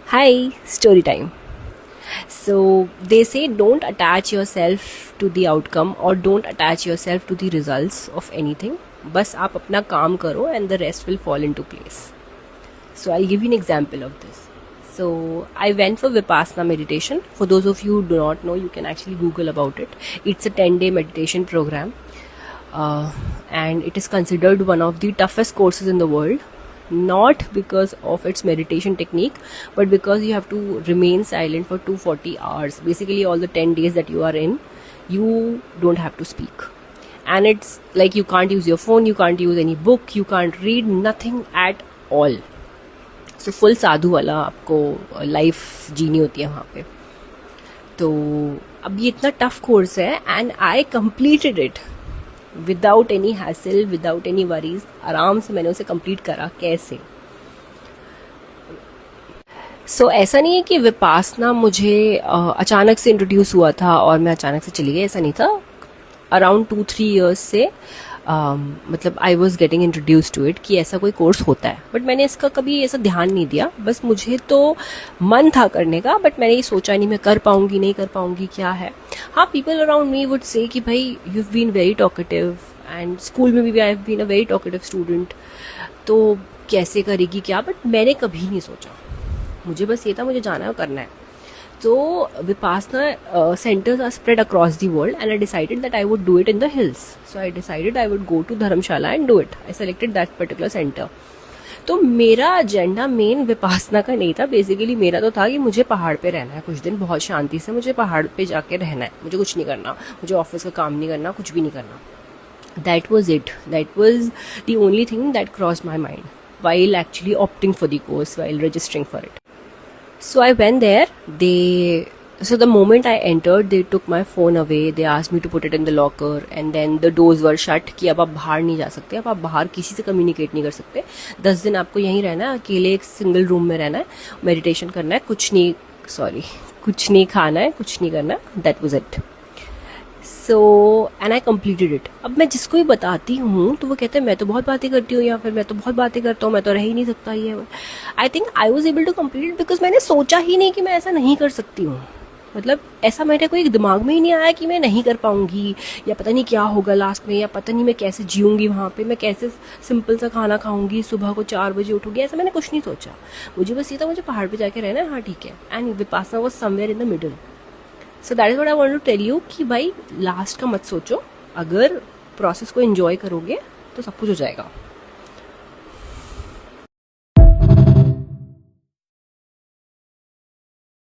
Hi, story time. So they say don't attach yourself to the outcome or don't attach yourself to the results of anything. बस आप अपना काम करो and the rest will fall into place. So I'll give you an example of this. So I went for Vipassana meditation. For those of you who do not know, you can actually Google about it. It's a 10-day meditation program. And it is considered one of the toughest courses in the world, not because of its meditation technique, but because you have to remain silent for 240 hours. Basically all the 10 days that you are in, you don't have to speak, and it's like you can't use your phone, you can't use any book, you can't read, nothing at all. So full साधु वाला आपको life जीनी होती है वहाँ पे. तो अब ये इतना टफ कोर्स है and I completed it without any hassle, without any worries. आराम से मैंने उसे कंप्लीट करा. कैसे? सो ऐसा नहीं है कि विपासना मुझे अचानक से इंट्रोड्यूस हुआ था और मैं अचानक से चली गई. ऐसा नहीं था. अराउंड 2-3 ईयर्स से मतलब I was getting introduce to it कि ऐसा कोई कोर्स होता है, बट मैंने इसका कभी ऐसा ध्यान नहीं दिया. बस मुझे तो मन था करने का, बट मैंने ये सोचा नहीं मैं कर पाऊंगी नहीं कर पाऊंगी क्या है. हाँ, people around me would say कि भाई you have been very talkative and school में भी I have been a very talkative student, तो कैसे करेगी क्या. बट मैंने कभी नहीं सोचा. मुझे बस ये था मुझे जाना है और करना है. So Vipassana centers are spread across the world, and I decided that I would do it in the hills. So I decided I would go to Dharamshala and do it. I selected that particular center. तो मेरा agenda main Vipassana का नहीं था. Basically मेरा तो था कि मुझे पहाड़ पे रहना है कुछ दिन, बहुत शांति से मुझे पहाड़ पे जाके रहना है. मुझे कुछ नहीं करना, मुझे ऑफिस का काम नहीं करना, कुछ भी नहीं करना. That was it. That was the only thing that crossed my mind while actually opting for the course, while registering for it. So I went there. So the moment I entered, they took my phone away. They asked me to put it in the locker, and then the doors were shut कि अब आप बाहर नहीं जा सकते, अब आप बाहर किसी से कम्युनिकेट नहीं कर सकते. 10 दिन आपको यहीं रहना है, अकेले एक सिंगल रूम में रहना है, मेडिटेशन करना है, कुछ नहीं खाना है, कुछ नहीं करना. That was it. So and I completed it. अब मैं जिसको भी बताती हूँ तो वो कहते हैं मैं तो बहुत बातें करती हूँ, या फिर मैं तो बहुत बातें करता हूँ, मैं तो रह ही नहीं सकता. ये I think I was able to complete it because मैंने सोचा ही नहीं कि मैं ऐसा नहीं कर सकती हूँ. मतलब ऐसा मेरे कोई दिमाग में ही नहीं आया कि मैं नहीं कर पाऊंगी, या पता नहीं क्या होगा लास्ट में, या पता नहीं मैं कैसे जीऊंगी वहाँ पे, मैं कैसे सिंपल सा खाना खाऊंगी, सुबह को 4 बजे उठूंगी. ऐसा मैंने कुछ नहीं सोचा. मुझे बस ये था मुझे पहाड़ पे जाके रहना है. हाँ ठीक है. And Vipassana was somewhere in the middle. So that is what I want to tell you कि भाई लास्ट का मत सोचो. अगर प्रोसेस को एंजॉय करोगे तो सब कुछ हो जाएगा.